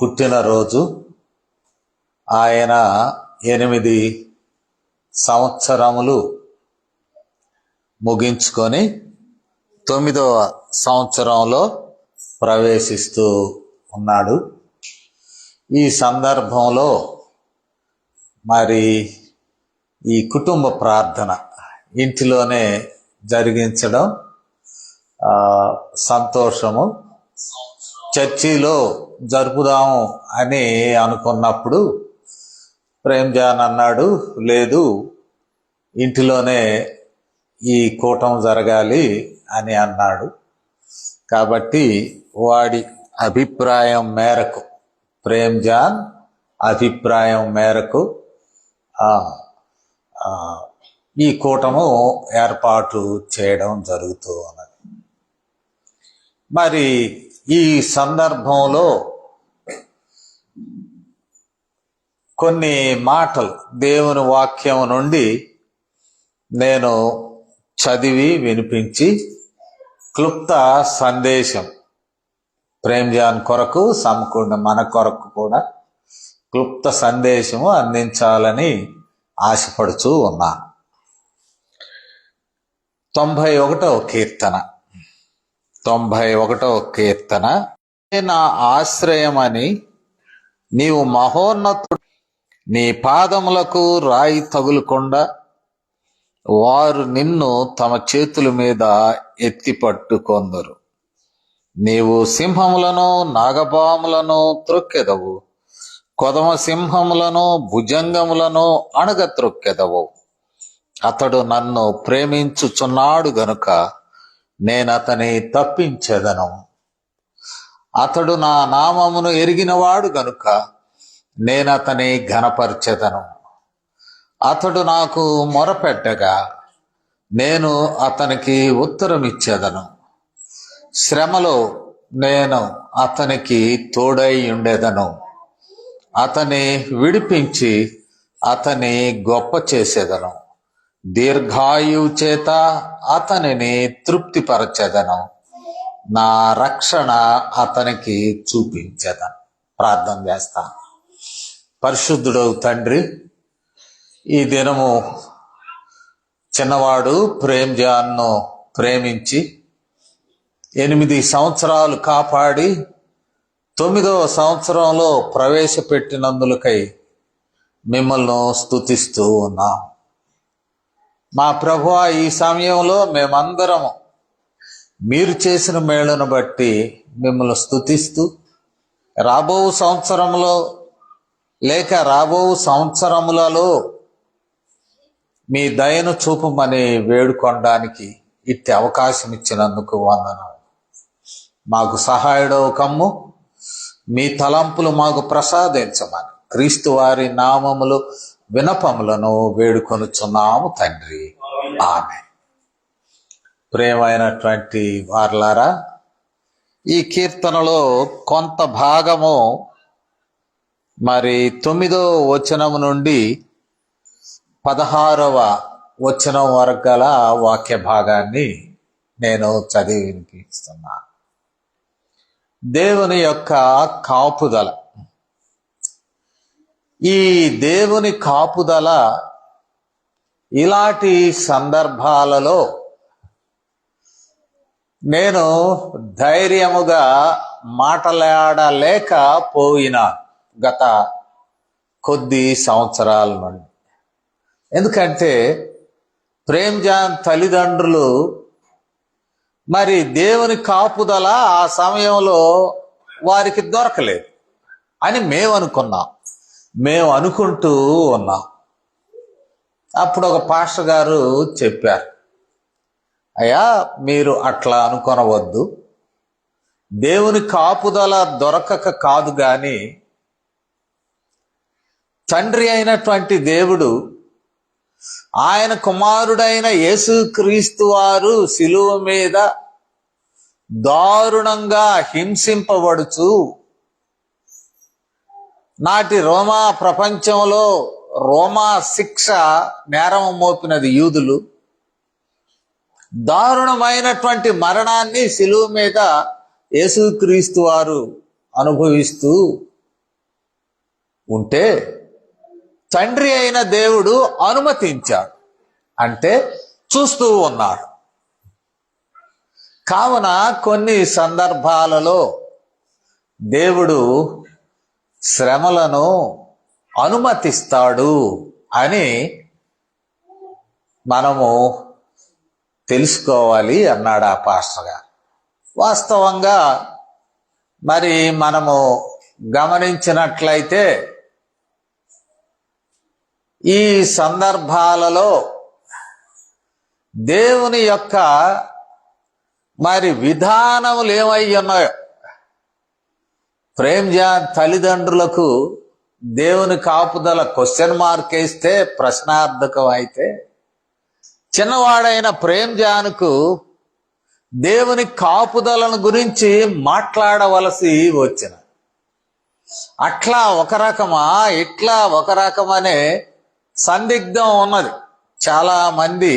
పుట్టినరోజు. ఆయన 8 సంవత్సరములు ముగించుకొని 9వ సంవత్సరంలో ప్రవేశిస్తూ ఉన్నాడు. ఈ సందర్భంలో మరి ఈ కుటుంబ ప్రార్థన ఇంటిలోనే జరిగించడం సంతోషము. చర్చిలో జరుపుదాము అని అనుకున్నప్పుడు ప్రేమ్జాన్ అన్నాడు, లేదు ఇంటిలోనే ఈ కూటం జరగాలి అని అన్నాడు. కాబట్టి వాడి అభిప్రాయం మేరకు, ప్రేమ్జాన్ అభిప్రాయం మేరకు ఈ కూటము ఏర్పాటు చేయడం జరుగుతూ ఉన్నది. మరి ఈ సందర్భంలో కొన్ని మాటలు దేవుని వాక్యం నుండి నేను చదివి వినిపించి క్లుప్త సందేశం ప్రేమ్జాన్ కొరకు సమకూడిన మన కొరకు కూడా క్లుప్త సందేశము అందించాలని ఆశపడుచూ ఉన్నా. 91వ కీర్తన, నా ఆశ్రయమని నీవు మహోన్నతుడు, నీ పాదములకు రాయి తగులకుండా వారు నిన్ను తమ చేతుల మీద ఎత్తి పట్టుకొందరు. నీవు సింహములను నాగపాములను త్రొక్కెదవు, కొదమ సింహములను భుజంగములను అణగత్రొక్కెదవు. అతడు నన్ను ప్రేమించుచున్నాడు గనుక నేనతని తప్పించెదను. అతడు నా నామమును ఎరిగినవాడు గనుక నేనతని ఘనపరచెదను. అతడు నాకు మొరపెట్టగా నేను అతనికి ఉత్తరమిచ్చెదను. శ్రమలో నేను అతనికి తోడై ఉండెదను. అతని విడిపించి అతని గొప్ప చేసేదను. దీర్ఘాయువు చేత అతనిని తృప్తిపరచెదను. నా రక్షణ అతనికి చూపించెదను. ప్రార్థన చేస్తా. పరిశుద్ధుడవు తండ్రి, ఈ దినము చిన్నవాడు ప్రేమ్జాన్ను ప్రేమించి 8 సంవత్సరాలు కాపాడి 9వ సంవత్సరంలో ప్రవేశపెట్టినందులకై మిమ్మల్ని స్తుతిస్తూ ఉన్నాం. మా ప్రభువా, ఈ సమయంలో మేమందరము మీరు చేసిన మేలును బట్టి మిమ్మల్ని స్తుతిస్తూ రాబో సంవత్సరంలో లేక రాబో సంవత్సరములలో మీ దయను చూపమని వేడుకొనడానికి ఇట్టి అవకాశం ఇచ్చినందుకు వందనం. మాకు సహాయుడవు కమ్ము, మీ తలంపులు మాకు ప్రసాదించమని క్రీస్తు వారి నామములు వినపములను వేడుకొనుచున్నాము తండ్రి, ఆమేన్. ప్రియమైనటువంటి వారలారా, ఈ కీర్తనలో కొంత భాగము మరి 9వ వచనం నుండి 16వ వచనం వరకు గల వాక్య భాగాన్ని నేను చదివి వినిపిస్తున్నా. దేవుని యొక్క కాపుదల. ఈ దేవుని కాపుదల ఇలాంటి సందర్భాలలో నేను ధైర్యముగా మాట్లాడలేకపోయినా గత కొద్ది సంవత్సరాల నుండి. ఎందుకంటే ప్రేమ్జాన్ తల్లిదండ్రులు మరి దేవుని కాపుదల ఆ సమయంలో వారికి దొరకలేదు అని మేము అనుకుంటూ ఉన్నాం. అప్పుడు ఒక పాస్టర్ గారు చెప్పారు, అయ్యా మీరు అట్లా అనుకొనవద్దు, దేవుని కాపుదల దొరకక కాదు గాని తండ్రి అయినటువంటి దేవుడు ఆయన కుమారుడైన యేసుక్రీస్తు వారు శిలువ మీద దారుణంగా హింసింపబడుచు నాటి రోమా ప్రపంచంలో రోమా శిక్ష నేరం మోపినది యూదులు. దారుణమైనటువంటి మరణాన్ని శిలువ మీద యేసుక్రీస్తు వారు అనుభవిస్తూ ఉంటే తండ్రి అయిన దేవుడు అనుమతించాడు, అంటే చూస్తూ ఉన్నారు. కావున కొన్ని సందర్భాలలో దేవుడు శ్రమలను అనుమతిస్తాడు అని మనము తెలుసుకోవాలి అన్నాడు ఆ పాస్టర్ గారు. వాస్తవంగా మరి మనము గమనించినట్లయితే ఈ సందర్భాలలో దేవుని యొక్క మరి విధానములు ఏమై ఉన్నాయో, ప్రేమ్జాన్ తల్లిదండ్రులకు దేవుని కాపుదల క్వశ్చన్ మార్క్ వేస్తే ప్రశ్నార్థకం అయితే, చిన్నవాడైన ప్రేమ్జాన్కు దేవుని కాపుదలను గురించి మాట్లాడవలసి వచ్చిన, అట్లా ఒక రకమా ఇట్లా ఒక రకమనే సందిగ్ధం ఉన్నది. చాలా మంది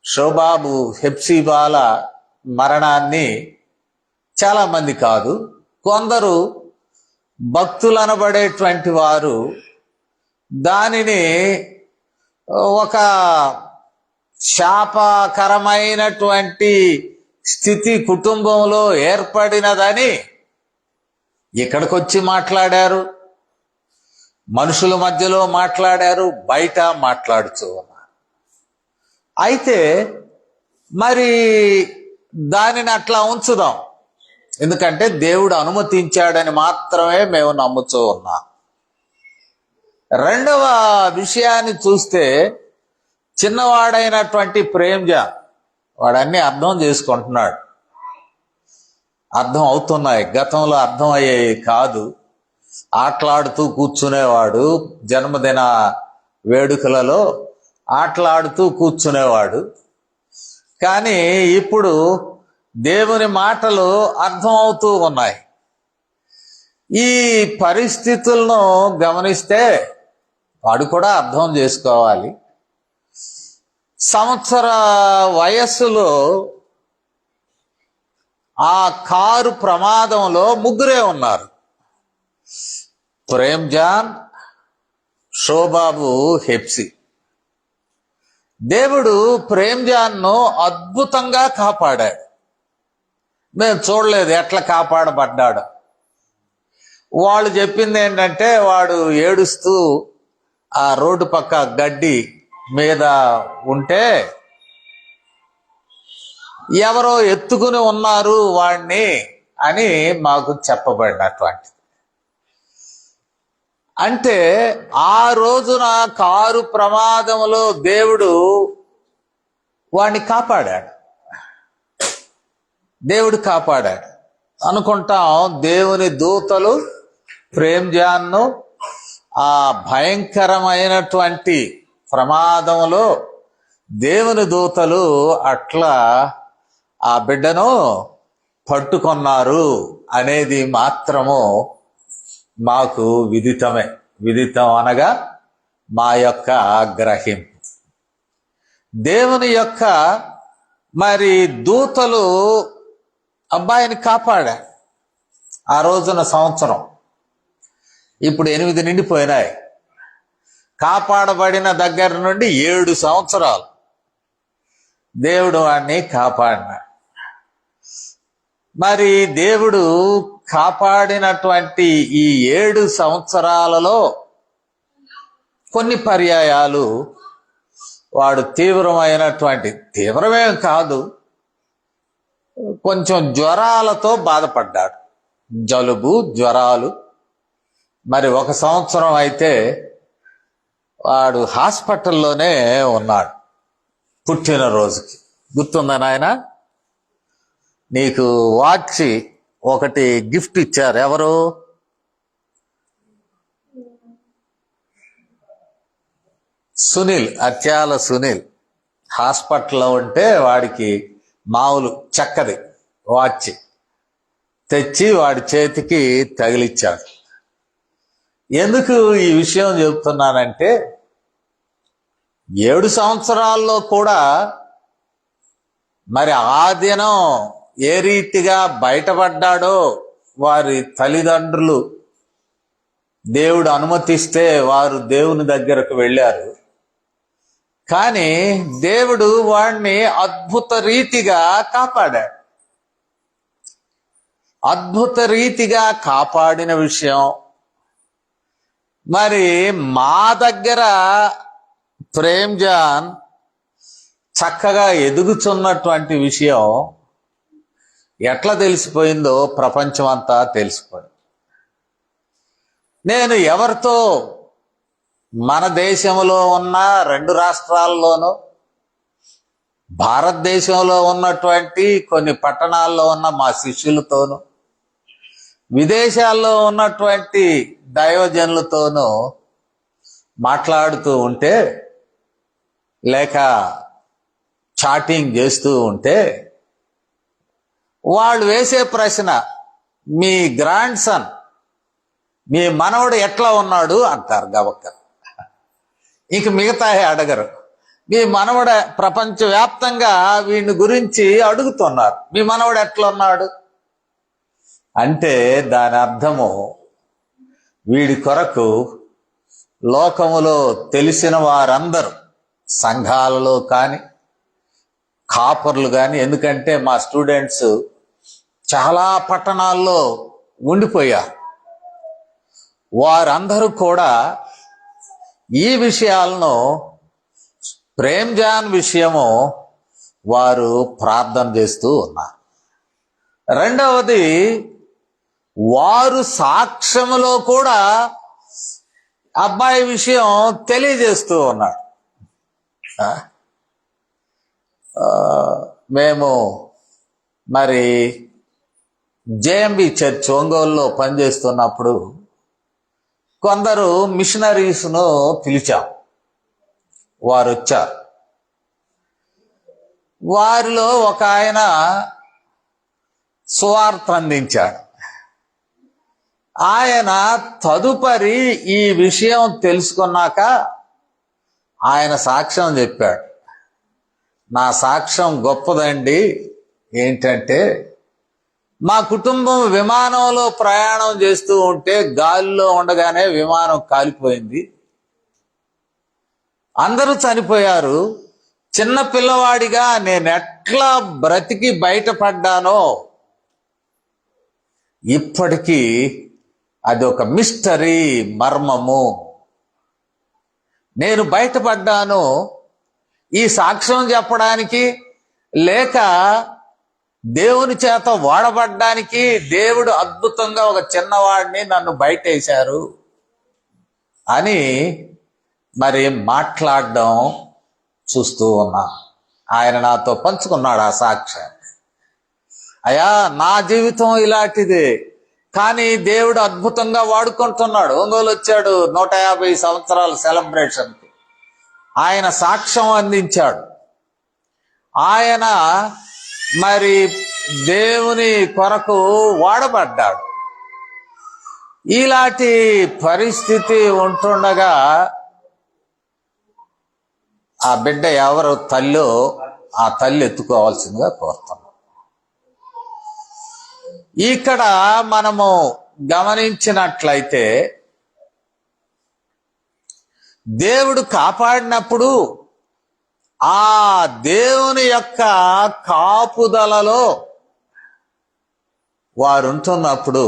షోబాబు హెప్సిబాల మరణాన్ని, చాలా మంది కాదు, కొందరు భక్తులు అనబడేటువంటి వారు దానిని ఒక శాపకరమైనటువంటి స్థితి కుటుంబంలో ఏర్పడినదని ఇక్కడికి వచ్చి మాట్లాడారు, మనుషుల మధ్యలో మాట్లాడారు, బయట మాట్లాడుతూ ఉన్నారు. అయితే మరి దానిని అట్లా ఉంచుదాం, ఎందుకంటే దేవుడు అనుమతించాడని మాత్రమే మేము నమ్ముతూ ఉన్నాం. రెండవ విషయాన్ని చూస్తే, చిన్నవాడైనటువంటి ప్రేమ్జాన్ వాడన్నీ అర్థం చేసుకుంటున్నాడు, అర్థం అవుతున్నాయి. గతంలో అర్థం అయ్యేవి కాదు. ఆటలాడుతూ కూర్చునేవాడు, జన్మదిన వేడుకలలో ఆటలాడుతూ కూర్చునేవాడు. కానీ ఇప్పుడు దేవుని మాటలు అర్థం అవుతూ ఉన్నాయి. ఈ పరిస్థితులను గమనిస్తే వాడు కూడా అర్థం చేసుకోవాలి. సంవత్సర వయస్సులో ఆ కారు ప్రమాదంలో ముగ్గురే ఉన్నారు, ప్రేమ్జాన్, షోబాబు, హెప్సి. దేవుడు ప్రేమ్జాన్ను అద్భుతంగా కాపాడాడు. మేము చూడలేదు ఎట్లా కాపాడబడ్డాడు. వాళ్ళు చెప్పింది ఏంటంటే, వాడు ఏడుస్తూ ఆ రోడ్డు పక్క గడ్డి మీద ఉంటే ఎవరో ఎత్తుకుని ఉన్నారు వాడిని అని మాకు చెప్పబడినటువంటి. అంటే ఆ రోజున కారు ప్రమాదంలో దేవుడు వాడిని కాపాడాడు, దేవుడు కాపాడాడు అనుకుంటాం. దేవుని దూతలు ప్రేమ్జాన్ను ఆ భయంకరమైనటువంటి ప్రమాదంలో దేవుని దూతలు అట్లా ఆ బిడ్డను పట్టుకున్నారు అనేది మాత్రము మాకు విదితమే. విదితం అనగా మా యొక్క గ్రహింపు. దేవుని యొక్క మరి దూతలు అబ్బాయిని కాపాడా. ఆ రోజున సంవత్సరం ఇప్పుడు 8 నిండిపోయినాయి. కాపాడబడిన దగ్గర నుండి 7 సంవత్సరాలు దేవుడు వాడిని కాపాడినాడు. మరి దేవుడు కాపాడినటువంటి ఈ 7 సంవత్సరాలలో కొన్ని పర్యాయాలు వాడు తీవ్రమేం కాదు, కొంచెం జ్వరాలతో బాధపడ్డాడు, జలుబు, జ్వరాలు. మరి 1 సంవత్సరం అయితే వాడు హాస్పిటల్లోనే ఉన్నాడు పుట్టినరోజుకి. గుర్తుందా నాయన? నీకు వాచ్ ఒకటి గిఫ్ట్ ఇచ్చారు. ఎవరు? సునీల్, అత్యాల సునీల్ హాస్పిటల్లో ఉంటే వాడికి మామూలు చక్కది వాచ్ తెచ్చి వాడి చేతికి తగిలిచ్చాడు. ఎందుకు ఈ విషయం చెబుతున్నానంటే, 7 సంవత్సరాల్లో కూడా మరి ఆ దినం ఏ రీతిగా బయటపడ్డాడో వారి తల్లిదండ్రులు దేవుడు అనుమతిస్తే వారు దేవుని దగ్గరకు వెళ్ళారు. కానీ దేవుడు వాడిని అద్భుత రీతిగా కాపాడాడు. అద్భుత రీతిగా కాపాడిన విషయం మరి మా దగ్గర ప్రేమ్ జాన్ చక్కగా ఎదుగుతున్నటువంటి విషయం ఎట్లా తెలిసిపోయిందో ప్రపంచం అంతా తెలిసిపోయింది. నేను ఎవరితో మన దేశంలో ఉన్న 2 రాష్ట్రాల్లోనూ, భారతదేశంలో ఉన్నటువంటి కొన్ని పట్టణాల్లో ఉన్న మా శిష్యులతోనూ, విదేశాల్లో ఉన్నటువంటి దైవజనులతోనూ మాట్లాడుతూ ఉంటే, లేక చాటింగ్ చేస్తూ ఉంటే, వాళ్ళు వేసే ప్రశ్న, మీ గ్రాండ్ సన్, మీ మనవడు ఎట్లా ఉన్నాడు అంటారు గబక్క. ఇంక మిగతా అడగరు. మీ మనవడ ప్రపంచవ్యాప్తంగా వీడిని గురించి అడుగుతున్నారు, మీ మనవడు ఎట్లా ఉన్నాడు అంటే దాని అర్థము వీడి కొరకు లోకములో తెలిసిన వారందరూ, సంఘాలలో కానీ కాపర్లు కానీ, ఎందుకంటే మా స్టూడెంట్స్ చాలా పట్టణాల్లో ఉండిపోయారు, వారందరూ కూడా ఈ విషయాలను, ప్రేమ్ జాన్ విషయము వారు ప్రార్థన చేస్తూ ఉన్నారు. రెండవది, వారు సాక్ష్యములో కూడా అబ్బాయి విషయం తెలియజేస్తూ ఉన్నాడు. మేము మరి జేఎంబి చర్చ్ ఒంగోలులో పనిచేస్తున్నప్పుడు కొందరు మిషనరీస్ను పిలిచాం. వారు వచ్చారు. వారిలో ఒక ఆయన సువార్త అందించాడు. ఆయన తదుపరి ఈ విషయం తెలుసుకున్నాక ఆయన సాక్ష్యం చెప్పాడు. నా సాక్ష్యం గొప్పదండి. ఏంటంటే, మా కుటుంబం విమానంలో ప్రయాణం చేస్తూ ఉంటే గాలిలో ఉండగానే విమానం కాలిపోయింది, అందరూ చనిపోయారు. చిన్న పిల్లవాడిగా నేను ఎట్లా బ్రతికి బయటపడ్డానో ఇప్పటికీ అది ఒక మిస్టరీ, మర్మము. నేను బయటపడ్డాను ఈ సాక్ష్యం చెప్పడానికి, లేక దేవుని చేత వాడబడ్డానికి దేవుడు అద్భుతంగా ఒక చిన్నవాడిని నన్ను బయటేశారు అని మరి మాట్లాడడం చూస్తూ ఉన్నా. ఆయన నాతో పంచుకున్నాడు ఆ సాక్ష్యం. అయ్యా, నా జీవితం ఇలాంటిదే, కానీ దేవుడు అద్భుతంగా వాడుకుంటున్నాడు. ఒంగోలు వచ్చాడు 150 సంవత్సరాల సెలబ్రేషన్కి. ఆయన సాక్ష్యం అందించాడు. ఆయన మరి దేవుని కొరకు వాడబడ్డాడు. ఇలాంటి పరిస్థితి ఉంటుండగా ఆ బిడ్డ ఎవరు తల్లో ఆ తల్లి ఎత్తుకోవాల్సిందిగా కోరుతున్నాం. ఇక్కడ మనము గమనించినట్లయితే దేవుడు కాపాడినప్పుడు ఆ దేవుని యొక్క కాపుదలలో వారు ఉంటున్నప్పుడు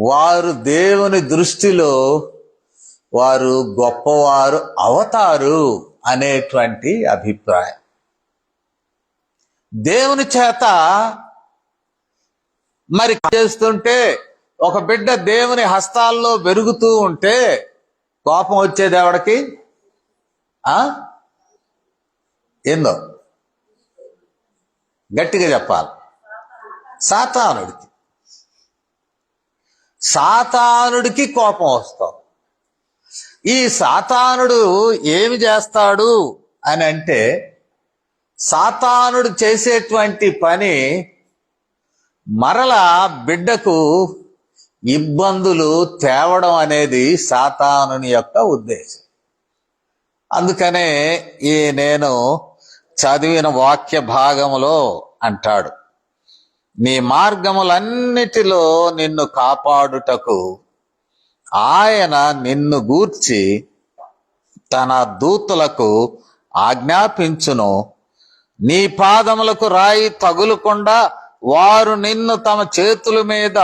వారు దేవుని దృష్టిలో వారు గొప్పవారు అవుతారు అనేటువంటి అభిప్రాయం. దేవుని చేత మరి చేస్తుంటే ఒక బిడ్డ దేవుని హస్తాల్లో పెరుగుతూ ఉంటే కోపం వచ్చేది ఎవడికి? ఏందో గట్టిగా చెప్పాలి. సాతానుడికి. సాతానుడికి కోపం వస్తాం. ఈ సాతానుడు ఏమి చేస్తాడు అని అంటే, సాతానుడు చేసేటువంటి పని మరలా బిడ్డకు ఇబ్బందులు తేవడం అనేది సాతానుని యొక్క ఉద్దేశం. అందుకనే ఈ నేను చదివిన వాక్య భాగములో అంటాడు, నీ మార్గములన్నిటిలో నిన్ను కాపాడుటకు ఆయన నిన్ను గూర్చి తన దూతలకు ఆజ్ఞాపించును, నీ పాదములకు రాయి తగులకుండా వారు నిన్ను తమ చేతుల మీద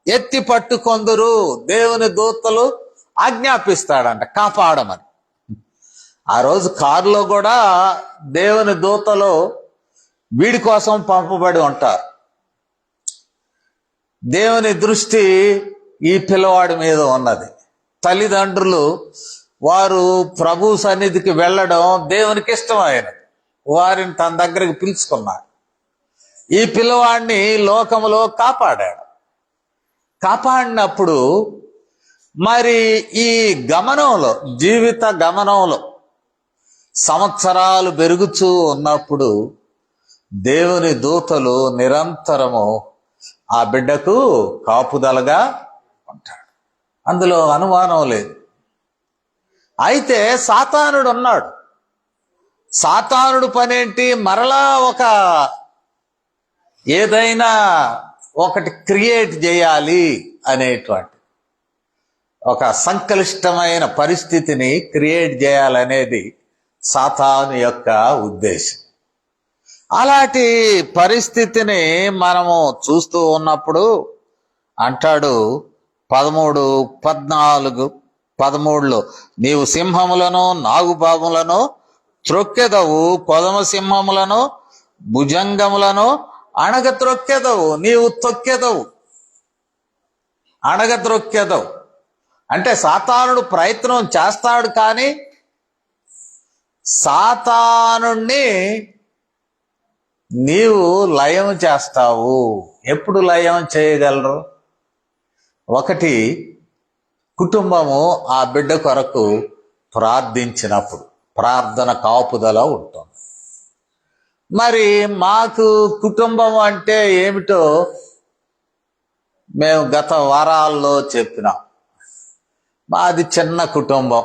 ఎత్తి పట్టుకొందురు. దేవుని దూతలు ఆజ్ఞాపిస్తాడంట కాపాడమని. ఆ రోజు కారులో కూడా దేవుని దూతలు వీడి కోసం పంపబడి ఉంటారు. దేవుని దృష్టి ఈ పిల్లవాడి మీద ఉన్నది. తల్లిదండ్రులు వారు ప్రభు సన్నిధికి వెళ్ళడం దేవునికి ఇష్టమైనది. వారిని తన దగ్గరికి పిలుచుకున్నాడు. ఈ పిల్లవాడిని లోకములో కాపాడాడు. కాపాడినప్పుడు మరి ఈ గమనంలో, జీవిత గమనంలో సంవత్సరాలు పెరుగుతూ ఉన్నప్పుడు దేవుని దూతలు నిరంతరము ఆ బిడ్డకు కాపుదలగా ఉంటాడు. అందులో అనుమానం లేదు. అయితే సాతానుడు ఉన్నాడు. సాతానుడు పనేంటి? మరలా ఏదైనా ఒకటి క్రియేట్ చేయాలి అనేటువంటి ఒక సంక్లిష్టమైన పరిస్థితిని క్రియేట్ చేయాలనేది సాతాను యొక్క ఉద్దేశం. అలాంటి పరిస్థితిని మనము చూస్తూ ఉన్నప్పుడు అంటాడు 13, 14, 13లో, నీవు సింహములను నాగుపాములను త్రొక్కెదవు, కొదమ సింహములను భుజంగములను అణగత్రొక్కెదవు. నీవు తొక్కెదవు, అణగద్రొక్కెదవు. అంటే సాతానుడు ప్రయత్నం చేస్తాడు, కానీ సాతానుణ్ణి నీవు లయం చేస్తావు. ఎప్పుడు లయం చేయగలరు? ఒకటి, కుటుంబము ఆ బిడ్డ కొరకు ప్రార్థించినప్పుడు ప్రార్థన కాపుదల ఉంటుంది. మరి మాకు కుటుంబం అంటే ఏమిటో మేము గత వారాల్లో చెప్పినాం. మాది చిన్న కుటుంబం.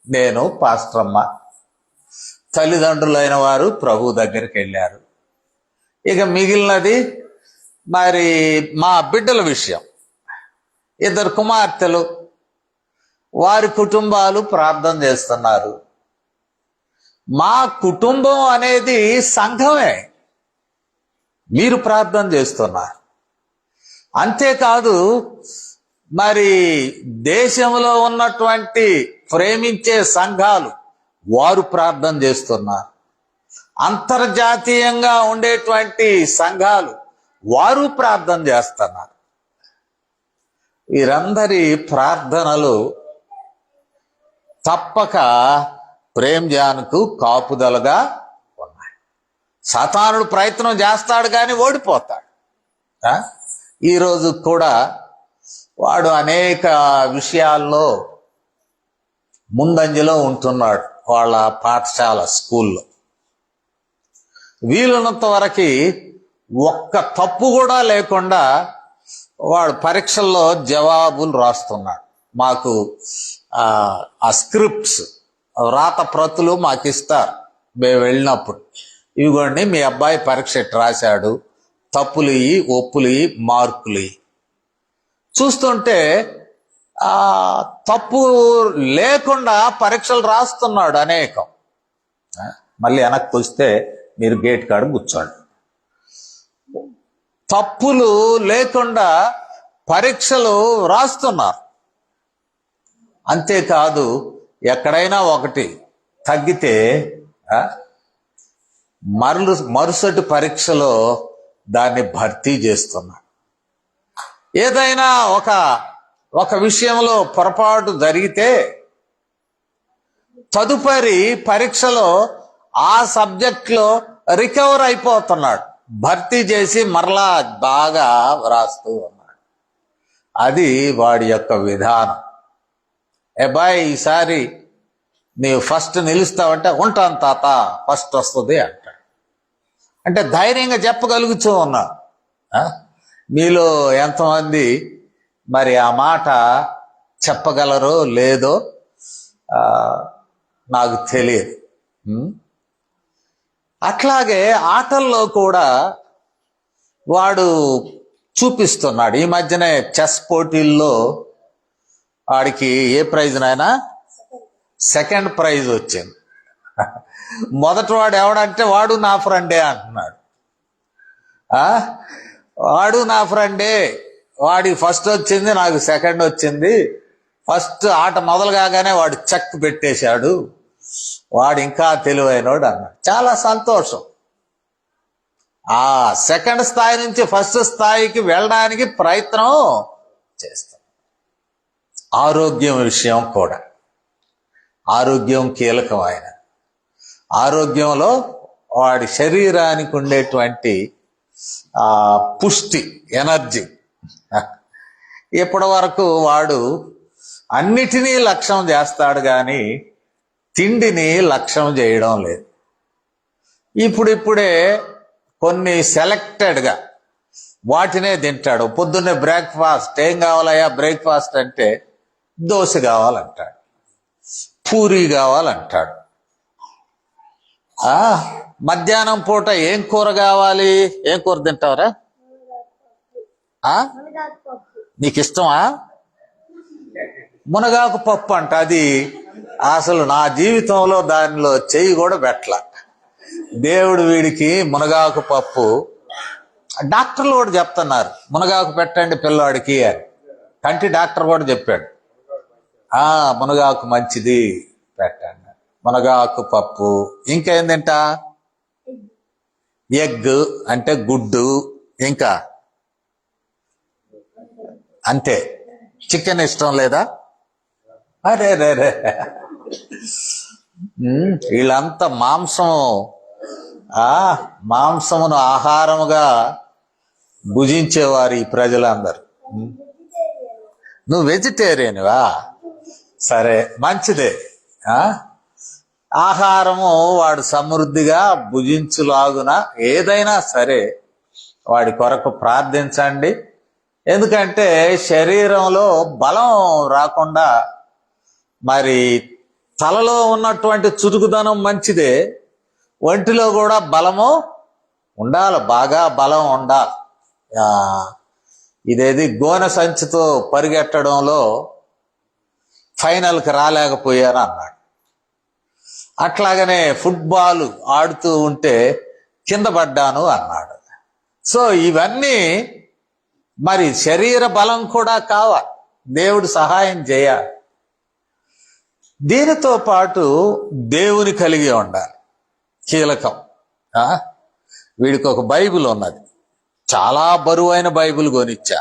నేను, పాస్టరమ్మ, తల్లిదండ్రులైన వారు ప్రభు దగ్గరికి వెళ్ళారు. ఇక మిగిలినది మరి మా బిడ్డల విషయం. 2 కుమార్తెలు, వారి కుటుంబాలు ప్రార్థన చేస్తున్నారు. మా కుటుంబం అనేది సంఘమే. మీరు ప్రార్థన చేస్తున్నారు. అంతేకాదు, మరి దేశంలో ఉన్నటువంటి ప్రేమించే సంఘాలు వారు ప్రార్థన చేస్తున్నారు. అంతర్జాతీయంగా ఉండేటువంటి సంఘాలు వారు ప్రార్థన చేస్తున్నారు. వీరందరి ప్రార్థనలు తప్పక ప్రేమ్ జాన్కు కాపుదలగా ఉన్నాయి. సాతానుడు ప్రయత్నం చేస్తాడు, కానీ ఓడిపోతాడు. ఈరోజు కూడా వాడు అనేక విషయాల్లో ముందంజలో ఉంటున్నాడు. వాళ్ళ పాఠశాల, స్కూల్లో వీలున్నంత వరకు ఒక్క తప్పు కూడా లేకుండా వాడు పరీక్షల్లో జవాబులు రాస్తున్నాడు. మాకు ఆ స్క్రిప్ట్స్, రాత ప్రతులు మాకు ఇస్తారు మేము వెళ్ళినప్పుడు. ఇవిగోండి, మీ అబ్బాయి పరీక్ష రాశాడు, తప్పులు ఇయ్యి, ఒప్పులు ఇయ్యి, మార్కులు ఇయ్యి. చూస్తుంటే తప్పు లేకుండా పరీక్షలు రాస్తున్నాడు అనేకం. మళ్ళీ వెనక్కి వస్తే మీరు గేట్ కాడ కూర్చోండి. తప్పులు లేకుండా పరీక్షలు రాస్తున్నారు. అంతేకాదు, ఎక్కడైనా ఒకటి తగ్గితే మరుసటి పరీక్షలో దాన్ని భర్తీ చేస్తున్నారు. ఏదైనా ఒక విషయంలో పొరపాటు జరిగితే తదుపరి పరీక్షలో ఆ సబ్జెక్ట్లో రికవర్ అయిపోతున్నాడు, భర్తీ చేసి మరలా బాగా వ్రాస్తూ ఉన్నాడు. అది వాడి యొక్క విధానం. బాయ్, ఈసారి నీవు ఫస్ట్ నిలుస్తావంటే ఉంటాను తాత, ఫస్ట్ వస్తుంది అంటాడు. అంటే ధైర్యంగా చెప్పగలుగుతూ ఉన్నా. మీలో ఎంతమంది మరి ఆ మాట చెప్పగలరో లేదో నాకు తెలియదు. అట్లాగే ఆటల్లో కూడా వాడు చూపిస్తున్నాడు. ఈ మధ్యనే చెస్ పోటీల్లో వాడికి ఏ ప్రైజ్ నాయనా? సెకండ్ ప్రైజ్ వచ్చింది. మొదటి వాడు ఎవడంటే వాడు నా ఫ్రెండే అంటున్నాడు. వాడు నా ఫ్రెండే, వాడికి ఫస్ట్ వచ్చింది, నాకు సెకండ్ వచ్చింది. ఫస్ట్ ఆట మొదలు కాగానే వాడు చెక్ పెట్టేశాడు, వాడు ఇంకా తెలివైనోడు అన్నాడు. చాలా సంతోషం. ఆ సెకండ్ స్థాయి నుంచి ఫస్ట్ స్థాయికి వెళ్ళడానికి ప్రయత్నం చేస్తాం. ఆరోగ్యం విషయం కూడా, ఆరోగ్యం కీలకమైన, ఆరోగ్యంలో వాడి శరీరానికి ఉండేటువంటి పుష్టి, ఎనర్జీ. ఇప్పటి వరకు వాడు అన్నిటినీ లక్ష్యం చేస్తాడు కానీ తిండిని లక్ష్యం చేయడం లేదు. ఇప్పుడిప్పుడే కొన్ని సెలెక్టెడ్గా వాటినే తింటాడు. పొద్దున్నే బ్రేక్ఫాస్ట్ ఏం కావాలయ్యా? బ్రేక్ఫాస్ట్ అంటే దోశ కావాలంటాడు, పూరి కావాలంటాడు. మధ్యాహ్నం పూట ఏం కూర కావాలి? ఏం కూర తింటావరా? నీకు ఇష్టమా? మునగాకు పప్పు అంట. అది అసలు నా జీవితంలో దానిలో చెయ్యి కూడా పెట్టల. దేవుడు వీడికి మునగాకు పప్పు, డాక్టర్లు కూడా చెప్తున్నారు మునగాకు పెట్టండి పిల్లవాడికి అని. కంటి డాక్టర్ కూడా చెప్పాడు, మునగాకు మంచిది పెట్టండి. మునగాకు పప్పు. ఇంకేం తింటా? ఎగ్ అంటే గుడ్డు, ఇంకా అంతే. చికెన్ ఇష్టం లేదా? అరే రే రే, వీళ్ళంతా మాంసమును ఆహారముగా భుజించేవారు ఈ ప్రజలందరూ. నువ్వు వెజిటేరియన్వా? సరే, మంచిదే. ఆహారము వాడు సమృద్ధిగా భుజించులాగున ఏదైనా సరే వాడి కొరకు ప్రార్థించండి. ఎందుకంటే శరీరంలో బలం రాకుండా, మరి తలలో ఉన్నటువంటి చురుకుదనం మంచిదే, ఒంటిలో కూడా బలము ఉండాలి, బాగా బలం ఉండాలి. ఇదేది గోనె సంచితో పరిగెట్టడంలో ఫైనల్కి రాలేకపోయాను అన్నాడు. అట్లాగనే ఫుట్బాల్ ఆడుతూ ఉంటే కింద పడ్డాను అన్నాడు. సో ఇవన్నీ మరి శరీర బలం కూడా కావాలి, దేవుడు సహాయం చేయాలి. దీనితో పాటు దేవుని కలిగి ఉండాలి, కీలకం. వీడికి ఒక బైబిల్ ఉన్నది, చాలా బరువైన బైబిల్ కొనిచ్చా.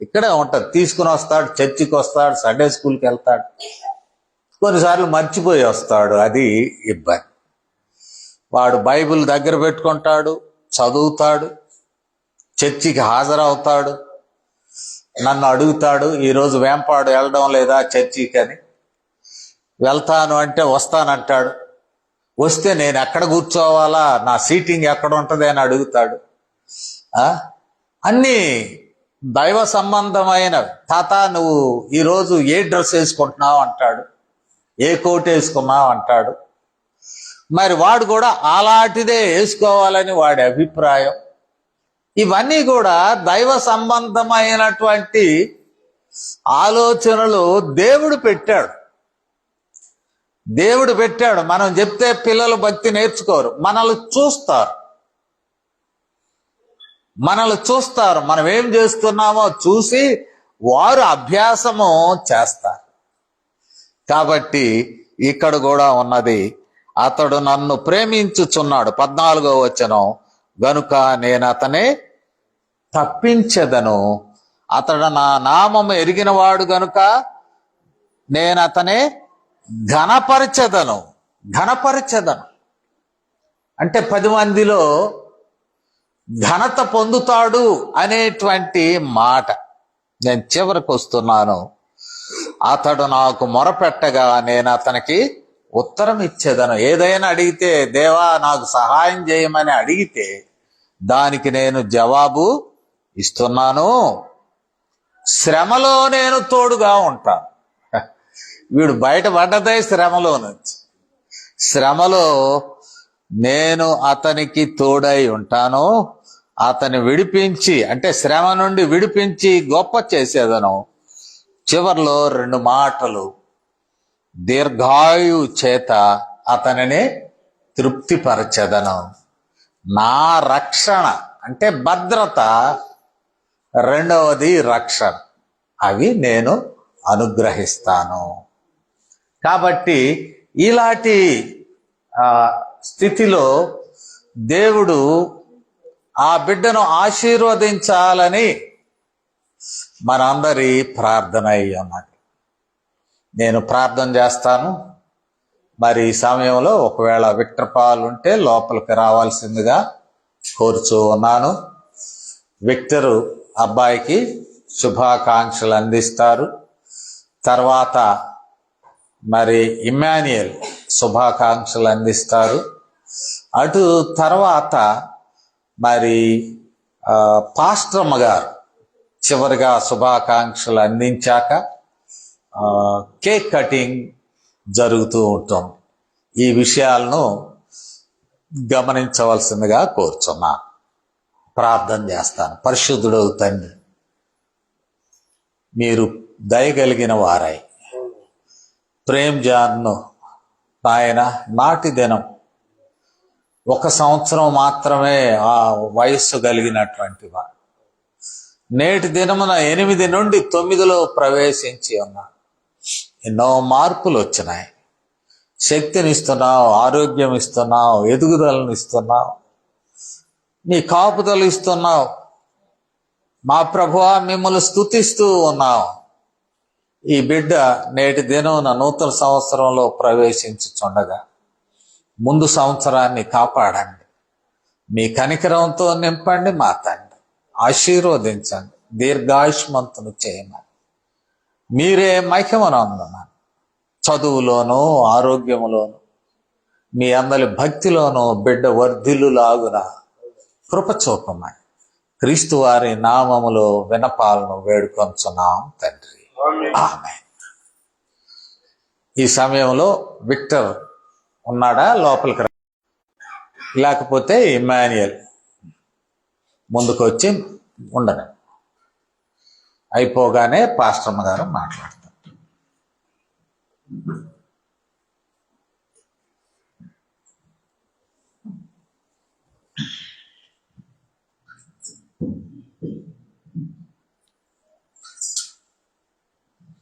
ఇక్కడే ఉంటుంది, తీసుకుని వస్తాడు, చర్చికి వస్తాడు, సండే స్కూల్కి వెళ్తాడు, కొన్నిసార్లు మర్చిపోయి వస్తాడు. అది ఇబ్బంది. వాడు బైబిల్ దగ్గర పెట్టుకుంటాడు, చదువుతాడు, చర్చికి హాజరవుతాడు, నన్ను అడుగుతాడు, ఈరోజు వేంపాడు వెళ్ళడం లేదా చర్చికి అని. వెళ్తాను అంటే వస్తానంటాడు. వస్తే నేను ఎక్కడ కూర్చోవాలా, నా సీటింగ్ ఎక్కడ ఉంటుంది అని అడుగుతాడు. అన్నీ దైవ సంబంధమైనవి. తాత నువ్వు ఈరోజు ఏ డ్రెస్ వేసుకుంటున్నావు అంటాడు, ఏ కోట్ వేసుకున్నావు అంటాడు. మరి వాడు కూడా అలాంటిదే వేసుకోవాలని వాడి అభిప్రాయం. ఇవన్నీ కూడా దైవ సంబంధమైనటువంటి ఆలోచనలు దేవుడు పెట్టాడు. మనం చెప్తే పిల్లలు భక్తి నేర్చుకోరు, మనల్ని చూస్తారు, మనం ఏం చేస్తున్నామో చూసి వారు అభ్యాసము చేస్తారు. కాబట్టి ఇక్కడ కూడా ఉన్నది, అతడు నన్ను ప్రేమించుచున్నాడు. 14వ వచనం, గనుక నేను అతనే తప్పించెదను, అతడు నా నామము ఎరిగినవాడు గనుక నేను అతనే ఘనపరచెదను. అంటే 10 మందిలో ఘనత పొందుతాడు అనేటువంటి మాట. నేను చివరికి వస్తున్నాను. అతడు నాకు మొరపెట్టగా నేను అతనికి ఉత్తరం ఇచ్చేదను. ఏదైనా అడిగితే, దేవా నాకు సహాయం చేయమని అడిగితే దానికి నేను జవాబు ఇస్తున్నాను. శ్రమలో నేను తోడుగా ఉంటాను. వీడు బయటపడ్డదే శ్రమలో నుంచి. శ్రమలో నేను అతనికి తోడై ఉంటాను, అతని విడిపించి, అంటే శ్రమ నుండి విడిపించి గొప్ప చేసేదను. చివర్లో 2 మాటలు, దీర్ఘాయు చేత అతనిని తృప్తిపరచెదను. నా రక్షణ అంటే భద్రత, రెండవది రక్షణ, అవి నేను అనుగ్రహిస్తాను. కాబట్టి ఇలాంటి స్థితిలో దేవుడు ఆ బిడ్డను ఆశీర్వదించాలని మనందరి ప్రార్థన అయి ఉన్నది. నేను ప్రార్థన చేస్తాను. మరి ఈ సమయంలో ఒకవేళ విక్టర్ పాల్ ఉంటే లోపలికి రావాల్సిందిగా కోరుచూ ఉన్నాను. విక్టరు అబ్బాయికి శుభాకాంక్షలు అందిస్తారు. తర్వాత మరి ఇమ్మాన్యుయల్ శుభాకాంక్షలు అందిస్తారు. అటు తర్వాత మరి పాస్టర్మ్మ గారు చివరిగా శుభాకాంక్షలు అందించాక కేక్ కటింగ్ జరుగుతూ ఉంటుంది. ఈ విషయాలను గమనించవలసిందిగా కోరుచున్నా. ప్రార్థన చేస్తాను. పరిశుద్ధుడవు తండ్రి, మీరు దయగలిగిన వారై ప్రేమ్ జాన్ను ఆయన నాటి దినం 1 సంవత్సరం మాత్రమే ఆ వయస్సు కలిగినటువంటి వారు నేటి దినమున 8 నుండి 9లో ప్రవేశించి ఉన్నారు. ఎన్నో మార్పులు వచ్చినాయి. శక్తిని ఇస్తున్నావు, ఆరోగ్యం ఇస్తున్నావు, ఎదుగుదలను ఇస్తున్నావు, నీ కాపుదలు ఇస్తున్నావు. మా ప్రభువా, మిమ్మల్ని స్తుతిస్తూ ఉన్నావు. ఈ బిడ్డ నేటి దినమున నూతన సంవత్సరంలో ప్రవేశించుచుండగా ముందు సంవత్సరాన్ని కాపాడండి. మీ కనికరంతో నింపండి. మా తండ్రి ఆశీర్వదించండి, దీర్ఘాయుష్మంతును చేయమని మీరే మహిమనందున చదువులోనూ ఆరోగ్యములోను మీ అందరి భక్తిలోనూ బిడ్డ వర్ధిల్లులాగున కృప చూపమని క్రీస్తు వారి నామములో వినపాలను వేడుకొంచున్నాం తండ్రి. ఆమేన్. ఈ సమయంలో విక్టర్ ఉన్నాడా? లోపలికి రా. లేకపోతే ఇమ్మాన్యుయల్ ముందుకు వచ్చి ఉండను. అయిపోగానే పాస్టర్మ్మ గారు మాట్లాడతారు.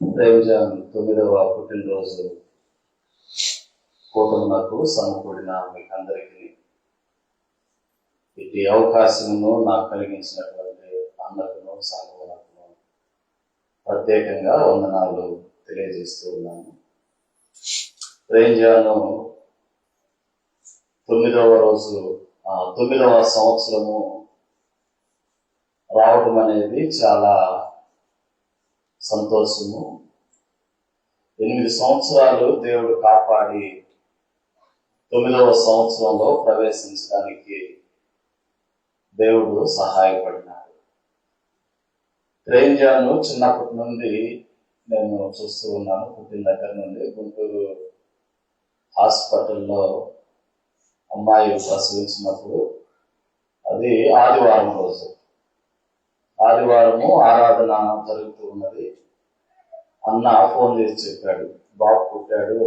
ప్రేమజాన్ 9వ పుట్టినరోజు కూటమునకు సమకూడిన మీకు అందరికీ ఇటు అవకాశమును నాకు కలిగించినటువంటి అన్నకును సంఘమునకును ప్రత్యేకంగా వందనాలు తెలియజేస్తూ ఉన్నాను. ప్రేమజాను 9వ రోజు 9వ సంవత్సరము రావటం అనేది చాలా సంతోషము. 8 సంవత్సరాలు దేవుడు కాపాడి 9వ సంవత్సరంలో ప్రవేశించడానికి దేవుడు సహాయపడినాడు. ప్రేమజాను చిన్నప్పటి నుండి నేను చూస్తూ ఉన్నాను. పుట్టిన దగ్గర నుండి గుంటూరు హాస్పిటల్లో అమ్మాయి ప్రసవించినప్పుడు అది ఆదివారం రోజు, ఆదివారము ఆరాధన జరుగుతూ ఉన్నది. అన్న ఫోన్ చేసి చెప్పాడు, బాబు పుట్టాడు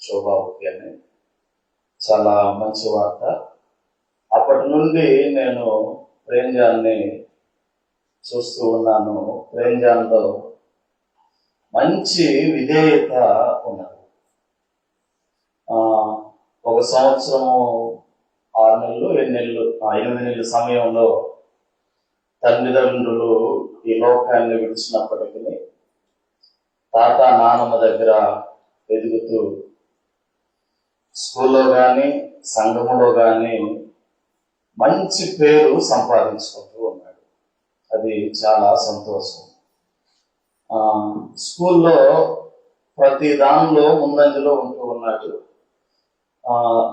శోభాబుకి అని. చాలా మంచి వార్త. అప్పటి నుండి నేను ప్రేమజాన్ని చూస్తూ ఉన్నాను. ప్రేమజాన్లో మంచి విధేయత ఉన్నది. 1 సంవత్సరము 6 నెలలు 8 నెలల సమయంలో తల్లిదండ్రులు ఈ లోకాన్ని విడిచినప్పటికీ తాత నాన్నమ్మ దగ్గర ఎదుగుతూ స్కూల్లో కానీ సంఘములో కానీ మంచి పేరు సంపాదించుకుంటూ ఉన్నాడు. అది చాలా సంతోషం. స్కూల్లో ప్రతి దానిలో ముందంజలో ఉంటూ ఉన్నాడు.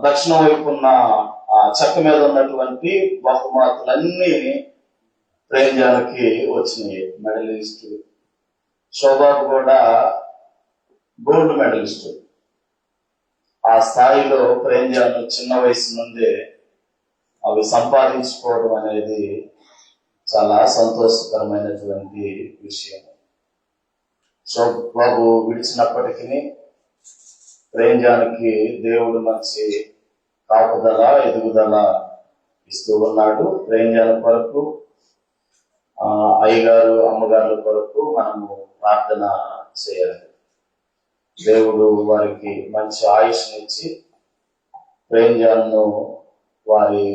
దక్షిణం వైపు ఉన్న చెక్క మీద ఉన్నటువంటి బహుమతులన్నీ ప్రేమజాన్కి వచ్చినాయి. మెడలిస్ట్, శోభాకు కూడా గోల్డ్ మెడలిస్ట్. ఆ స్థాయిలో ప్రేమజాన్ చిన్న వయసు నుండే అవి సంపాదించుకోవడం అనేది చాలా సంతోషకరమైనటువంటి విషయం. సో బాబు విడిచినప్పటికీ ప్రేంజానికి దేవుడు మంచి కాపుదల ఎదుగుదల ఇస్తూ ఉన్నాడు. ప్రేంజాల కొరకు అయ్యగారు అమ్మగారుల కొరకు మనము ప్రార్థన చేయాలి. దేవుడు వారికి మంచి ఆయుష్నిచ్చి ప్రేంజాలను వారి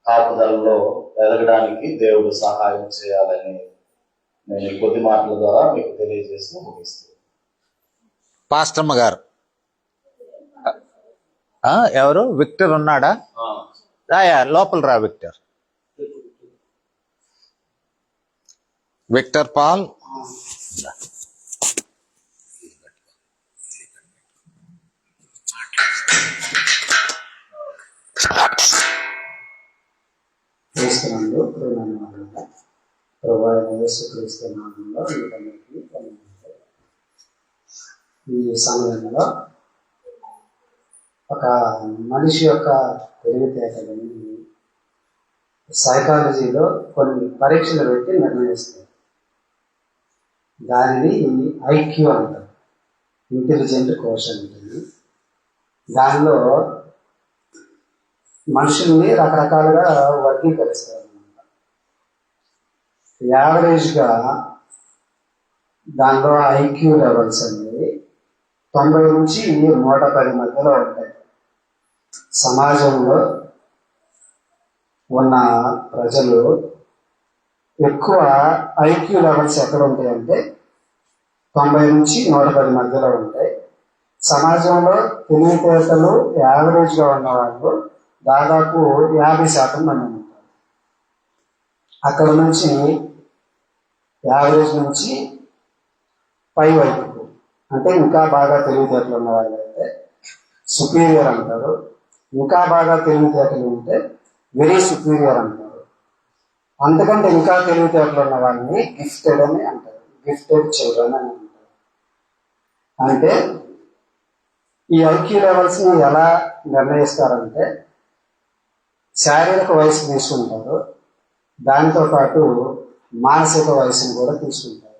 కాపుదలలో ఎదగడానికి దేవుడు సహాయం చేయాలని నేను కొద్ది మాటల ద్వారా మీకు తెలియజేస్తూ ముగిస్తాను. పాస్టమ్మ గారు ఎవరు? విక్టర్ ఉన్నాడా? లోపల రా విక్టర్. Victor Paul. క్రీస్తునందు ప్రేమగా ప్రభువైన యేసుక్రీస్తు నామములో మీకందరికీ వందనాలు. ఈ సమయంలో ఒక మనిషి యొక్క తెలివితేటలని సైకాలజీలో కొన్ని పరీక్షలు పెట్టి నిర్ణయిస్తారు. దానిని ఐక్యూ అంటారు, ఇంటెలిజెంట్ కోషన్ ఉంటుంది. దానిలో మనుషుల్ని రకరకాలుగా వర్గీకరిస్తారు అన్నమాట. యావరేజ్గా దానిలో ఐక్యూ లెవెల్స్ అనేవి 90 నుంచి 110 మధ్యలో ఉంటాయి. సమాజంలో ఉన్న ప్రజలు ఎక్కువ ఐక్యూ లెవెల్స్ ఎక్కడ ఉంటాయంటే 90 నుంచి 110 మధ్యలో ఉంటాయి. సమాజంలో తెలివితేటలు యావరేజ్గా ఉన్న వాళ్ళు దాదాపు 50% మంది ఉంటారు. అక్కడ నుంచి యావరేజ్ నుంచి పై వైపుకు అంటే ఇంకా బాగా తెలివితేటలు ఉన్న వాళ్ళు అయితే సుపీరియర్ అంటారు. ఇంకా బాగా తెలివితేటలు ఉంటే వెరీ సుపీరియర్ అంటారు. అంతకంటే ఇంకా తెలివితేటలు ఉన్న వాళ్ళని గిఫ్టెడ్ అని అంటారు, గిఫ్టెడ్ చిల్డ్రన్ అని అంటారు. అంటే ఈ ఐక్యూ లెవెల్స్ని ఎలా నిర్ణయిస్తారంటే శారీరక వయసు తీసుకుంటారు, దానితో పాటు మానసిక వయసును కూడా తీసుకుంటారు.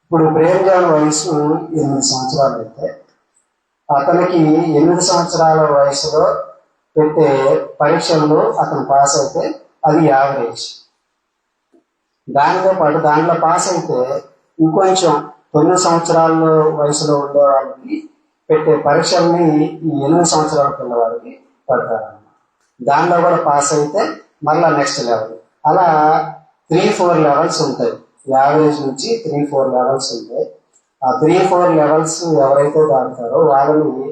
ఇప్పుడు ప్రేమజాన్ వయసు 8 సంవత్సరాలు అయితే అతనికి 8 సంవత్సరాల వయసులో పెట్టే పరీక్షల్లో అతను పాస్ అయితే అది యావరేజ్. దానితో పాటు దాంట్లో పాస్ అయితే ఇంకొంచెం 9 సంవత్సరాల వయసులో ఉండే వాళ్ళకి పెట్టే పరీక్షల్ని ఈ 8 సంవత్సరాల పిల్లవాడికి పడతారు. దానిలో కూడా పాస్ అయితే మళ్ళీ నెక్స్ట్ లెవెల్. అలా 3-4 లెవెల్స్ ఉంటాయి. యావరేజ్ నుంచి 3-4 లెవెల్స్ ఉంటాయి. ఆ 3-4 లెవెల్స్ ఎవరైతే దాటుతారో వాళ్ళని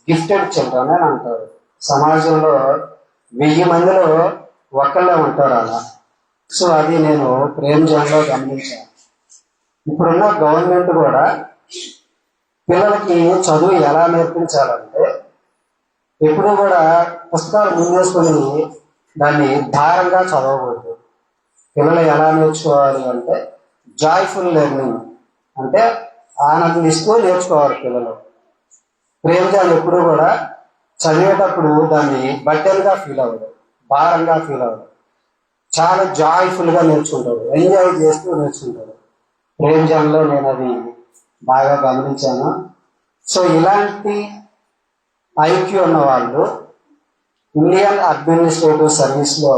గిఫ్టెడ్ చిల్డ్రన్ అని అంటారు. సమాజంలో 1000 మందిలో ఒక్కళ్ళే ఉంటారు అలా. సో అది నేను ప్రేమజాన్లో గమనించాను. ఇప్పుడున్న గవర్నమెంట్ కూడా పిల్లలకి చదువు ఎలా నేర్పించాలంటే ఎప్పుడూ కూడా పుస్తకాలు ముందేసుకొని దాన్ని భారంగా చదవకూడదు. పిల్లలు ఎలా నేర్చుకోవాలి అంటే జాయ్ఫుల్ లెర్నింగ్ అంటే ఆనందిస్తూ నేర్చుకోవాలి పిల్లలు. ప్రేమజాన్ ఎప్పుడూ కూడా చదివేటప్పుడు దాన్ని బట్టెలుగా ఫీల్ అవ్వదు, భారంగా ఫీల్ అవ్వదు. చాలా జాయ్ఫుల్గా నేర్చుకుంటాడు, ఎంజాయ్ చేస్తూ నేర్చుకుంటాడు. ప్రేమజాన్లో నేను అది బాగా గమనించాను. సో ఇలాంటి ఐక్యూ ఉన్న వాళ్ళు ఇండియన్ అడ్మినిస్ట్రేటివ్ సర్వీస్లో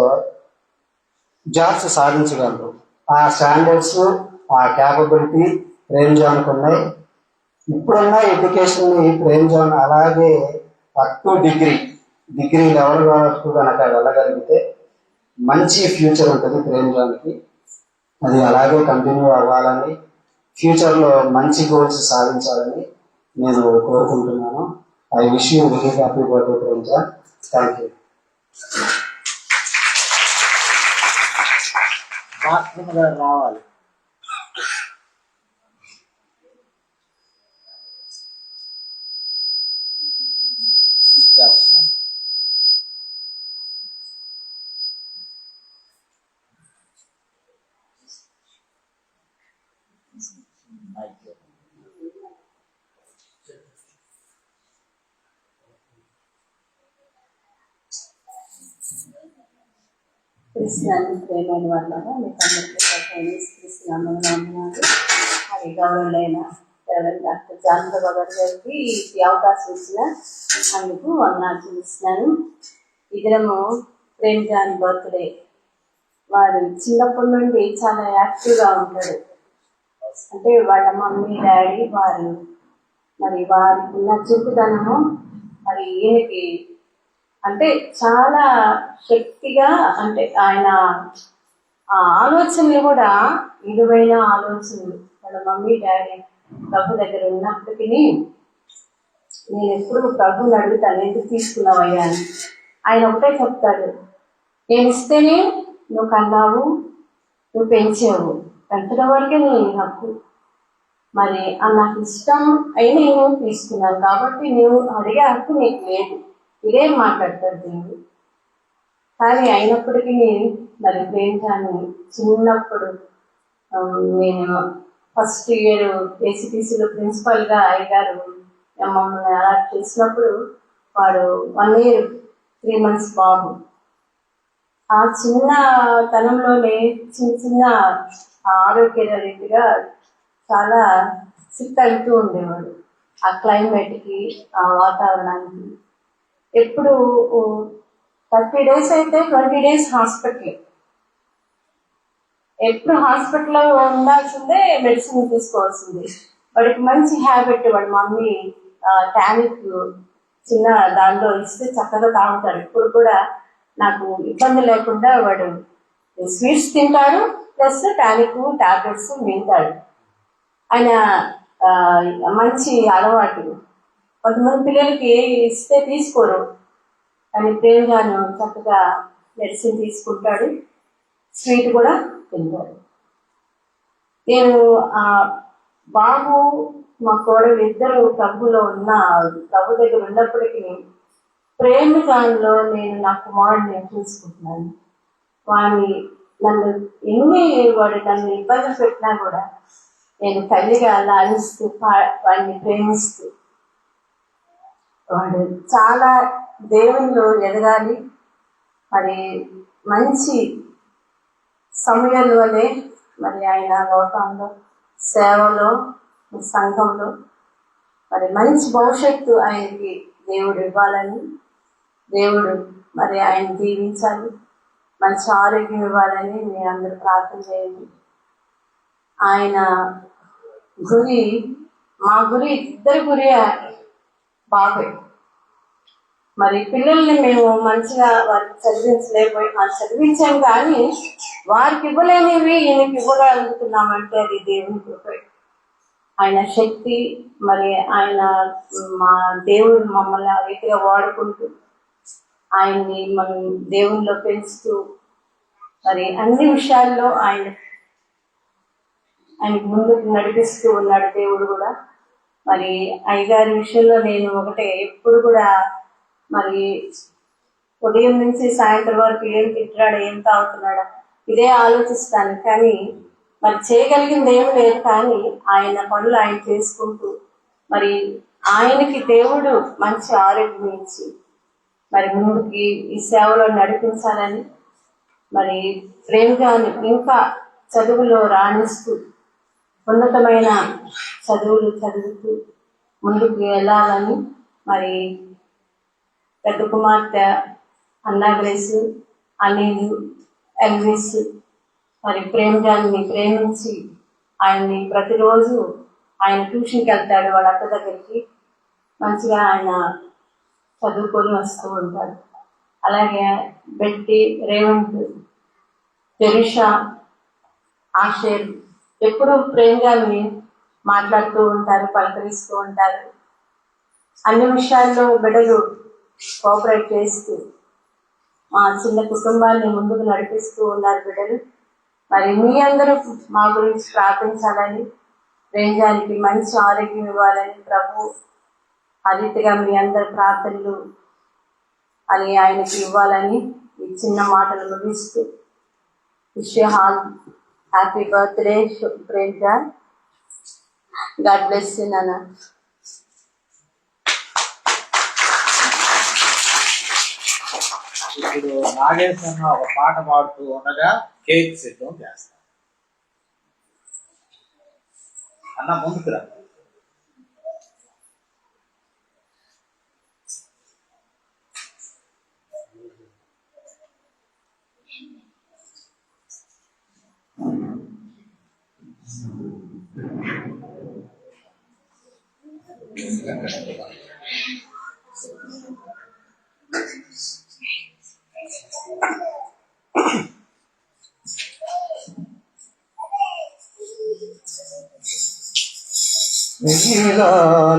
జాబ్స్ సాధించగలరు. ఆ స్టాండర్డ్స్, ఆ క్యాపబిలిటీ ప్రేమజాన్కు ఉన్నాయి. ఇప్పుడున్న ఎడ్యుకేషన్ని ప్రేమజాన్ అలాగే అప్ టు డిగ్రీ లెవెల్ వరకు కనుక వెళ్ళగలిగితే మంచి ఫ్యూచర్ ఉంటుంది ప్రేమజాన్కి. అది అలాగే కంటిన్యూ అవ్వాలని, ఫ్యూచర్లో మంచి గోల్స్ సాధించాలని నేను కోరుకుంటున్నాను. I wish you very happy birthday Premjan. Thank you. రావాలి. క్రిస్టియన్ ప్రేమైన వాళ్ళగా మీకు అందరికీ క్రిస్టియన్ వందనాలు. గౌరవులైన డాక్టర్ జానబాబు గారికి ఈ అవకాశం ఇచ్చిన అందుకు వందనాలు చూపిస్తున్నాను. ఇద్దరము ప్రేమ్ జాన్ బర్త్డే. వారు చిన్నప్పటి నుండి చాలా యాక్టివ్గా ఉంటాడు. అంటే వాళ్ళ మమ్మీ డాడీ వారు మరి వారికి ఉన్న చురుకుదనము మరి ఈయనకి అంటే చాలా శక్తిగా, అంటే ఆయన ఆ ఆలోచనలు కూడా విలువైన ఆలోచనలు. వాళ్ళ మమ్మీ డాడీ ప్రభు దగ్గర ఉన్నప్పటికీ నేను ఎప్పుడు ప్రభుని అడుగుతాను, ఎందుకు తీసుకున్నావయ్యా అని. ఆయన ఒకటే చెప్తాడు, నేను ఇస్తేనే నువ్వు కన్నావు, నువ్వు పెంచావు, పెంచడం వరకే నేను హక్కు, మరి నాకు ఇష్టం అయినా నేను తీసుకున్నాను కాబట్టి నువ్వు అడిగే హక్కు నీకు లేదు. ఇదే మాట్లాడతాడు దేవుడు. కానీ అయినప్పటికీ మరి ప్రేమించాను. చిన్నప్పుడు నేను ఫస్ట్ ఇయర్ ఏసీటీసీలో ప్రిన్సిపల్గా అయ్యగారు మమ్మల్ని అలాట్ చేసినప్పుడు వాడు 1 year 3 months బాబు. ఆ చిన్న తనంలోనే చిన్న ఆరోగ్య రీతిగా చాలా సిక్ అవుతూ ఉండేవాడు. ఆ క్లైమేట్కి, ఆ వాతావరణానికి. ఎప్పుడు 30 days అయితే 20 days హాస్పిటల్. ఎప్పుడు హాస్పిటల్లో ఉండాల్సిందే, మెడిసిన్ తీసుకోవాల్సిందే. వాడికి మంచి హ్యాబిట్. వాడి మమ్మీ టానిక్ చిన్న దాంట్లో ఇస్తే చక్కగా తాగుతాడు. ఇప్పుడు కూడా నాకు ఇబ్బంది లేకుండా వాడు స్వీట్స్ తింటాడు, ప్లస్ టానిక్ టాబ్లెట్స్ మింటాడు. ఆయన మంచి అలవాటు. కొంతమంది పిల్లలకి ఇస్తే తీసుకోరు, కానీ ప్రేమగాను చక్కగా మెడిసిన్ తీసుకుంటాడు, స్వీట్ కూడా తింటాడు. నేను బాబు మా కోడలు ఇద్దరు ప్రభులో ప్రభు దగ్గర ఉన్నప్పటికీ ప్రేమగానులో నేను నా కుమారుడిని చూసుకుంటున్నాను. వాడు నన్ను ఇబ్బంది పెట్టినా కూడా నేను తల్లిగా లాలిస్తూ వాడిని ప్రేమిస్తూ, వాడు చాలా దేవునిలో ఎదగాలి, మరి మంచి సమయాల వల్లే మరి ఆయన లోకంలో సేవలో సంఘంలో మరి మంచి భవిష్యత్తు ఆయనకి దేవుడు ఇవ్వాలని, దేవుడు మరి ఆయన దీవించాలి, మంచి ఆరోగ్యం ఇవ్వాలని మీ అందరూ ప్రార్థన చేయండి. ఆయన గురి, మా గురి, ఇద్దరు గురి బాబే. మరి పిల్లల్ని మేము మంచిగా వారికి చదివించాం, కానీ వారికి ఇవ్వలేనివి ఈయనకి ఇవ్వగలుగుతున్నామంటే అది దేవుని కృపే, ఆయన శక్తి. మరి ఆయన మా దేవుడు మమ్మల్ని ఆ రీతిగా వాడుకుంటూ ఆయన్ని మనం దేవునిలో పెంచుతూ మరి అన్ని విషయాల్లో ఆయనకు ముందుకు నడిపిస్తూ ఉన్నాడు దేవుడు కూడా. మరి అయ్యగారి విషయంలో నేను ఒకటే, ఎప్పుడు కూడా మరి ఉదయం నుంచి సాయంత్రం వరకు ఏం తింటున్నాడా, ఏం తాగుతున్నాడా, ఇదే ఆలోచిస్తాను. కానీ మరి చేయగలిగింది ఏం లేదు. కానీ ఆయన పనులు ఆయన చేసుకుంటూ మరి ఆయనకి దేవుడు మంచి ఆరోగ్యం ఇచ్చి మరి ముందుకి ఈ సేవలో నడిపించాలని, మరి ప్రేమగాను ఇంకా చదువులో రాణిస్తూ ఉన్నతమైన చదువులు చదువుతూ ముందుకు వెళ్ళాలని, మరి పెద్ద కుమార్తె అన్నా గ్రేస్, అనిల్, ఎల్విస్ మరి ప్రేమగాన్ని ప్రేమించి ఆయన్ని ప్రతిరోజు ఆయన ట్యూషన్కి వెళ్తాడు వాళ్ళ అక్క దగ్గరికి. మంచిగా ఆయన చదువుకొని వస్తూ ఉంటాడు. అలాగే బెట్టి, రేవంత్, తెరిషా, ఆషేర్ ఎప్పుడు ప్రేమగాన్ని మాట్లాడుతూ ఉంటారు, పలకరిస్తూ ఉంటారు. అన్ని విషయాల్లో బిడ్డలు కోఆపరేట్ చేస్తూ మా చిన్న కుటుంబాన్ని ముందుకు నడిపిస్తూ ఉన్నారు బిడ్డలు. మరి మీ అందరూ మా గురించి ప్రార్థించాలని, ప్రేమగానికి మంచి ఆరోగ్యం ఇవ్వాలని ప్రభు ఆ రీతిగా మీ అందరి ప్రార్థనలు అని ఆయనకి ఇవ్వాలని ఈ చిన్న మాటలు ముగిస్తూ wish you all happy birthday Premjan. God bless you నాన్న. ఇప్పుడు నాగేశ్వర ఒక పాట పాడుతూ ఉండగా కేక్ సిద్ధం చేస్తాం. అన్న ముందుకు రా.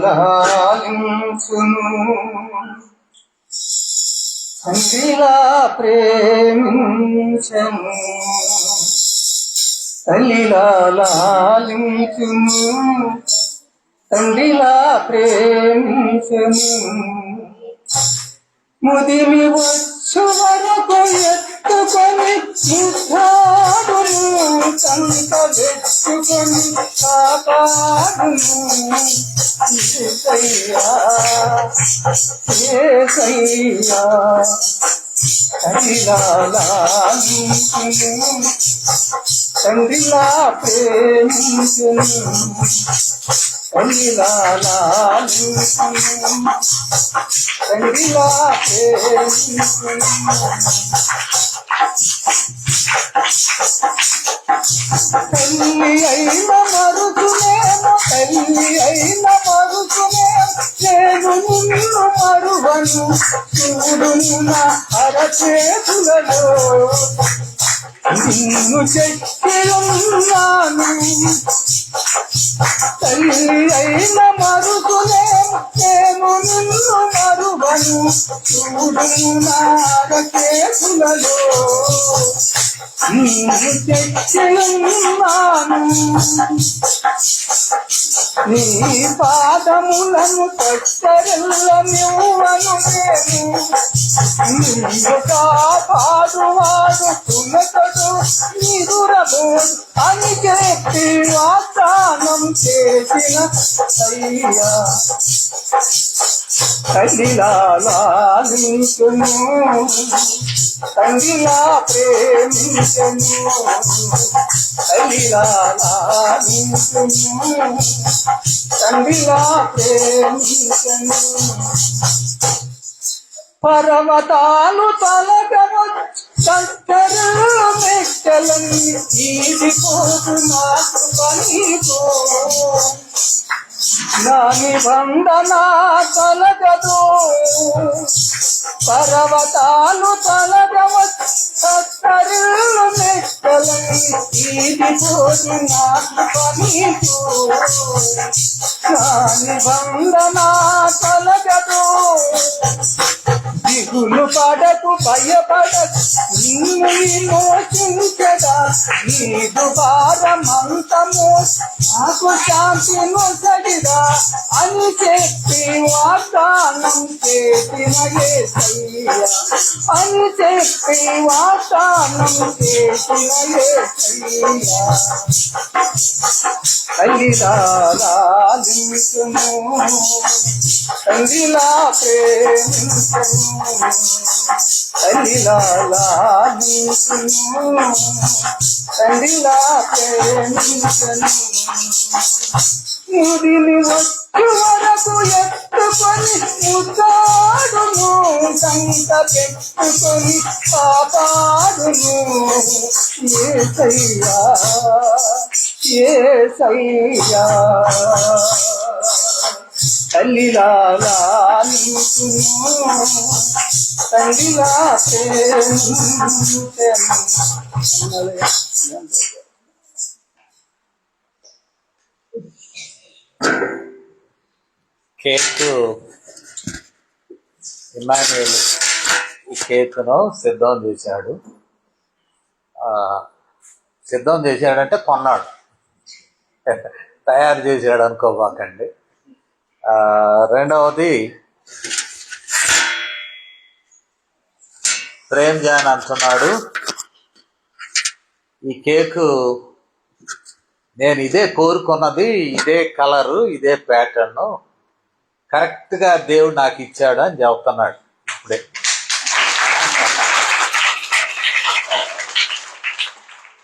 లాలించును తండ్రిలా ప్రేమించను, తల్లిలా లాలించును తండ్రిలా ప్రేమించను, ముదిమి వచ్చు వరకు ఎత్తుకొని ముద్దాడును, కంట వెచ్చుకొని కాపాడును. యేసయ్యా యేసయ్యా తల్లిలా లాలించును తండ్రిలా ప్రేమించును, తల్లిలా లాలించును తండ్రిలా ప్రేమించును. తల్లి అయిన మరుచునేమో, తల్లి అయిన మరుచునేమో, నేను నిన్ను మరువను, చూడును నా అరచేతులలో నిన్ను చెక్కి ఉన్నాను. తల్లి అయిన మరుచునేమో, నేను నిన్ను మరువను, చూడును నా అరచేతులలో నిన్ను చెక్కి ఉన్నాను. నీ పాదములను పట్టరెల్లనివ్వను నేను, నిన్ను కాపాడువాడు తునకడు నిదురబోడు అని చెప్పి వాగ్దానం చేసిన అయ్యా తల్లిలా లాలించును తండ్రిలా ప్రేమించను, తల్లిలా లాలించును తండ్రిలా ప్రేమించను. పర్వతాలు తలగవచ్చు చక్కరలు మెట్టలని ఈదిపోదు నాకు పనిపో, నా నిబంధన తలగదు. పర్వతాలు తలగవచ్చు చక్కరలు మెట్టలని ఈదిపోదు నాకు పనిపో, నా నిబంధన తలగదు. దిగులు పడకు భయపడకు నిన్ను విమోచించగా, నీదు భారమంతము నాకు శాంతి నొసగిదా అని చెప్పి వాగ్దానం చేసిన యేసయ్యా, అని చెప్పి వాగ్దానం చేసిన యేసయ్యా. తల్లిలా లాలించును తండ్రిలా ప్రేమించును, తల్లిలా లాలించును తండ్రిలా ప్రేమించును. ముదిమి వచ్చు వరకు ఎత్తుకొని ముద్దాడును, కంట పెట్టుకొని కాపాడును. యేసయ్యా యేసయ్యా తల్లిలా లాలించును తండ్రిలా ప్రేమించును. కేక్ ఇమాన్యుయల్ ఈ కేక్ను సిద్ధం చేశాడు. సిద్ధం చేశాడంటే కొన్నాడు, తయారు చేశాడు అనుకోబాకండి. రెండవది ప్రేమ్ జాన్ అంటున్నాడు, ఈ కేకు నేను ఇదే కోరుకున్నది, ఇదే కలరు, ఇదే ప్యాటర్న్ కరెక్ట్గా దేవుడు నాకు ఇచ్చాడు అని చెప్తున్నాడు. ఇప్పుడే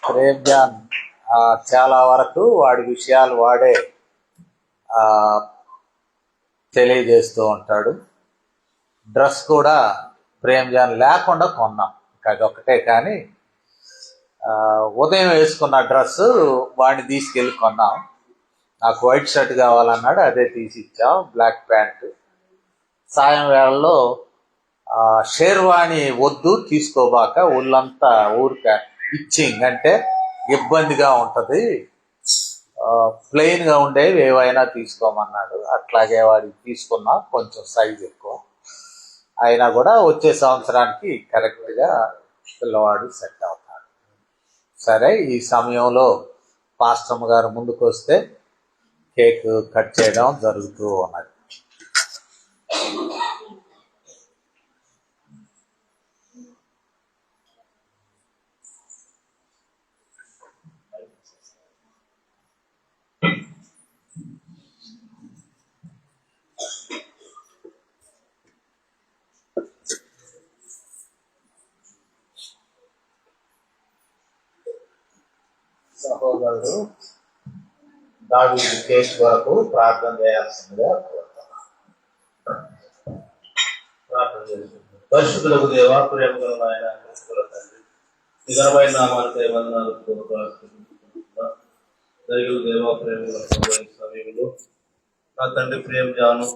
ప్రేమ్ జాన్ చాలా వరకు వాడి విషయాలు వాడే ఆ, తెలియజేస్తూ ఉంటాడు. డ్రెస్ కూడా ప్రేమ్జాన్ లేకుండా కొన్నాం, అదొకటే. కానీ ఉదయం వేసుకున్న డ్రెస్సు వాడిని తీసుకెళ్ళి కొన్నాం. నాకు వైట్ షర్ట్ కావాలన్నాడు, అదే తీసి ఇచ్చాం, బ్లాక్ ప్యాంటు. సాయం వేళల్లో షేర్వాణి వద్దు, తీసుకోబాక, ఒళ్ళంతా ఊరిక ఇచ్చింగ్ అంటే ఇబ్బందిగా ఉంటుంది, ప్లెయిన్గా ఉండేవి ఏవైనా తీసుకోమన్నాడు. అట్లాగే వాడికి తీసుకున్నా, కొంచెం సైజ్ ఎక్కువ అయినా కూడా వచ్చే సంవత్సరానికి కరెక్ట్గా పిల్లవాడు సెట్ అవుతాడు. సరే, ఈ సమయంలో పాస్టమ్ గారు ముందుకు వస్తే కేక్ కట్ చేయడం జరుగుతూ ఉన్నది. సహోదరుడు దావీదు కేసు వరకు ప్రార్థన చేయాల్సిందిగా కోరుతున్నాను. ప్రార్థన చేస్తున్నాను. పరిశుద్ధులకు దేవ, ప్రేమగల నాయన, కృపగల తండ్రి, నీ ఘనమైన నామానికి వందనాలు జరిగిన దేవ, ప్రేమగల సమయంలో నా తండ్రి ప్రేమ్జాను,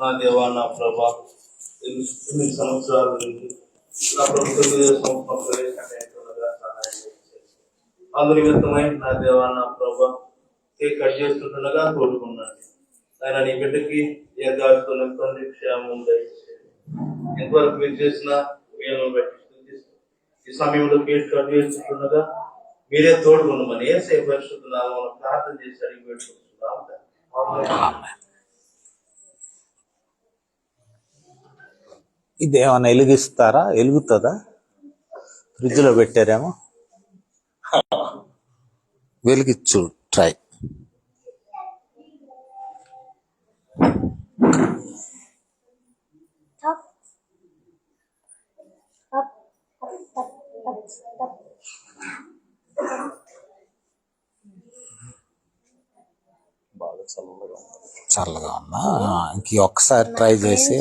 నా దేవా, నా ప్రభా, 8 సంవత్సరాల నుంచి నా ప్రభుత్వం సహాయం అందునిమిత్తమై నా దేవా, నా ప్రభా, కేక్ కట్ చేస్తుండగా తోడుకున్నాను. ఆయన నీ బిడ్డకి దీర్ఘాయుస్తో నింపండి, క్షేమం దయచేయండి. ఎంతవరకు మీరు చేసిన మేలును బట్టి ఈ సమయంలో కేక్ కట్ చేస్తుండగా మీరే తోడుకున్నామని యేసయ్య పరిశుద్ధ నామమున ప్రార్థన చేసి అడిగి పెట్టుకుంటున్నాం. ఇదేమన్నా వెలిగిస్తారా? వెలుగుతుందా? ఫ్రిడ్జ్లో పెట్టారేమో, వెలిగించు, ట్రై. బాగా చల్లగా ఉన్నా ఇంక ఒక్కసారి ట్రై చేసి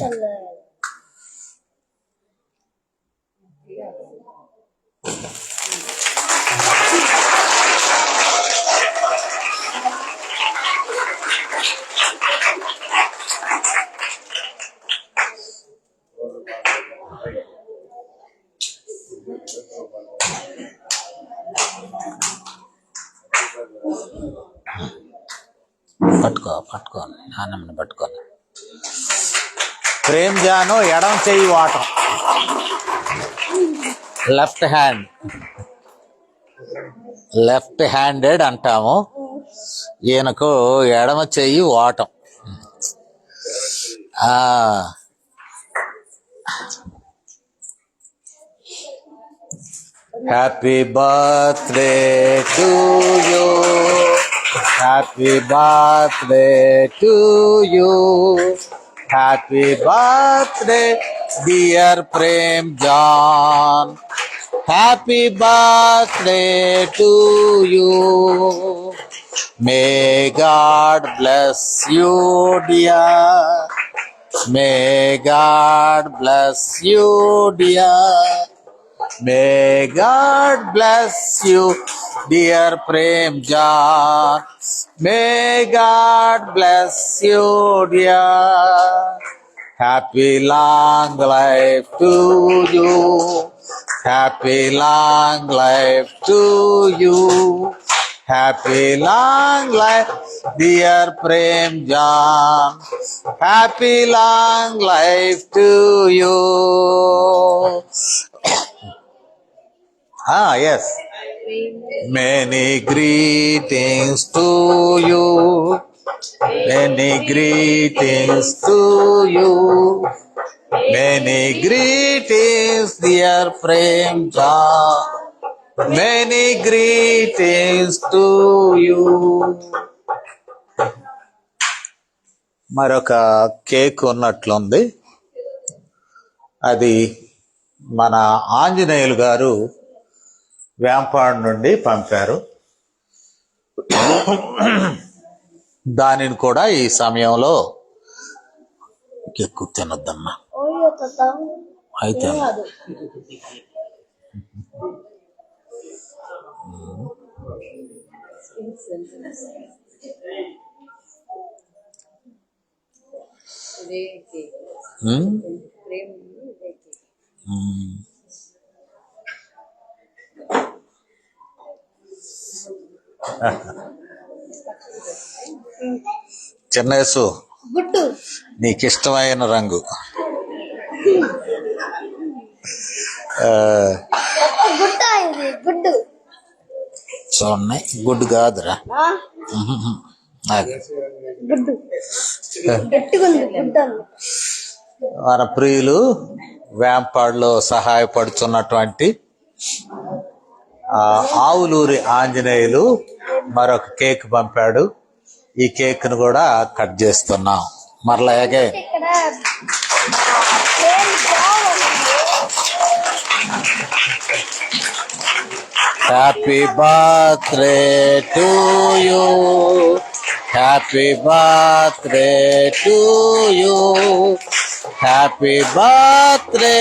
పట్టుకోని నాన్నమ్మని పట్టుకొని. ప్రేమ్జాను ఎడం చెయ్యి వాటం, లెఫ్ట్ హ్యాండెడ్ అంటాము, ఈయనకు ఎడమ చెయ్యి వాటం. Happy birthday to you, happy birthday to you, happy birthday dear Premjan, happy birthday to you, may God bless you dear, may God bless you dear, may God bless you dear Premjan, may God bless you dear, happy long life to you, happy long life to you, happy long life dear Premjan, happy long life to you. Yes. Many greetings to you, many greetings to you, many greetings dear Premjan, many greetings to you. మరొక cake ఉన్నట్లుంది, అది మన ఆంజనేయులు గారు వేంపాడు నుండి పంపారు. దానిని కూడా ఈ సమయంలో ఎక్కువ తినొద్దమ్మా, అయితే చిన్నేసు నీకు ఇష్టమైన రంగు చూడండి, గుడ్ కాదురా. మన ప్రియులు వేంపాడులో సహాయపడుతున్నటువంటి ఆవులూరి ఆంజనేయులు మరొక కేక్ పంపాడు. ఈ కేక్ ను కూడా కట్ చేస్తున్నాం. మరలాగే happy birthday to you, happy birthday to you, happy birthday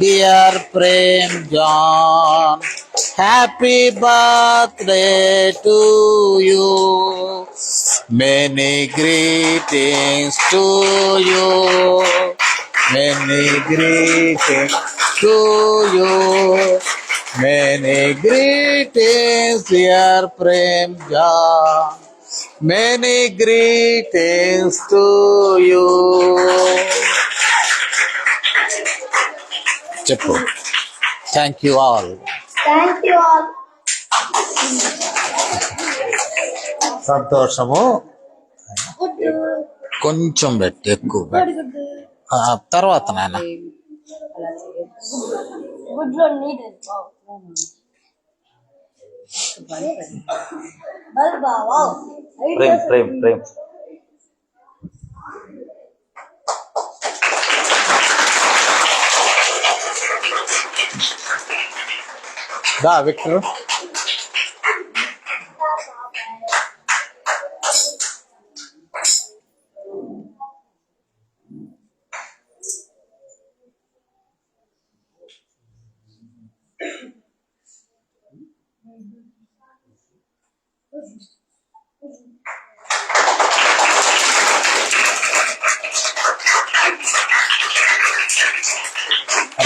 dear Prem Jan, happy birthday to you, many greetings to you, many greetings to you, many greetings dear Prem Jan, many greetings to you. చెప్పు. Thank you all. సంతోషము. కొంచెం పెట్టి, ఎక్కువ పెట్టి తర్వాత నాయన. ప్రేమ్ ప్రేమ్ ప్రేమ్ దా Victor.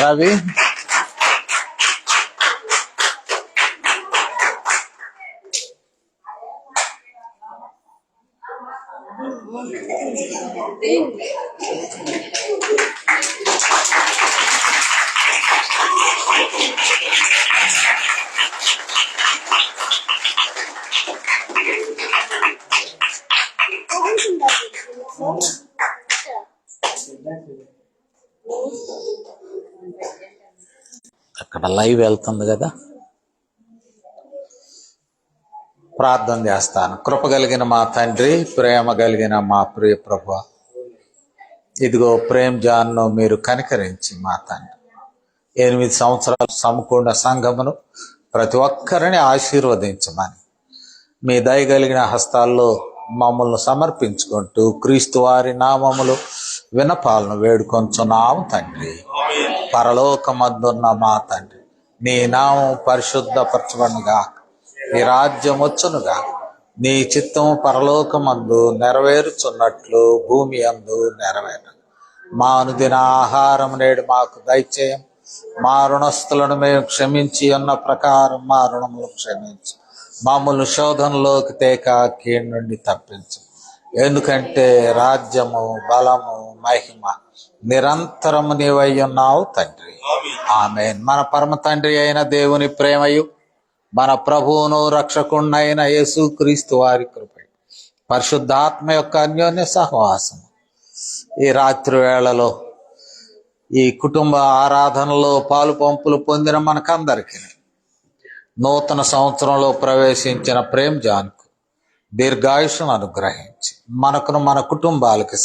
Ravi అక్కడ లైవ్ వెళ్తుంది కదా, ప్రార్థన చేస్తాను. కృప కలిగిన మా తండ్రి, ప్రేమ కలిగిన మా ప్రియ ప్రభువా, ఇదిగో ప్రేమ్ జాన్ను మీరు కనికరించి మా తండ్రి 8 సంవత్సరాలు సమకూడిన సంఘమును ప్రతి ఒక్కరిని ఆశీర్వదించమని మీ దయగలిగిన హస్తాల్లో మమ్మల్ని సమర్పించుకుంటూ క్రీస్తు వారి నామములు వినపాలను వేడుకొంచున్నాము తండ్రి. పరలోకమందున్న మా తండ్రి, నీ నామం పరిశుద్ధపరచబడునుగా, నీ రాజ్యం వచ్చునుగా, నీ చిత్తము పరలోకమందు నెరవేరుచున్నట్లు భూమి అందు నెరవేరు. మా అనుదిన ఆహారం నేడు మాకు దయచేయం. మా రుణస్థులను మేము క్షమించి ఉన్న ప్రకారం మా రుణములు క్షమించు. మామూలు శోధనలోకి తేక కీడు నుండి తప్పించు. ఎందుకంటే రాజ్యము, బలము, మహిమ నిరంతరము నీవై ఉన్నావు తండ్రి. ఆమేన్. మన పరమ తండ్రి అయిన దేవుని ప్రేమయు, మన ప్రభువును రక్షకుణ్ణైన యేసుక్రీస్తు వారి కృప, పరిశుద్ధాత్మ యొక్క అన్యోన్య సహవాసం ఈ రాత్రి వేళలో ఈ కుటుంబ ఆరాధనలో పాలు పంపులు పొందిన మనకందరికీ నూతన సంవత్సరంలో ప్రవేశించిన ప్రేమ్ జాన్కు దీర్ఘాయుషను అనుగ్రహించి మనకును మన కుటుంబాలకి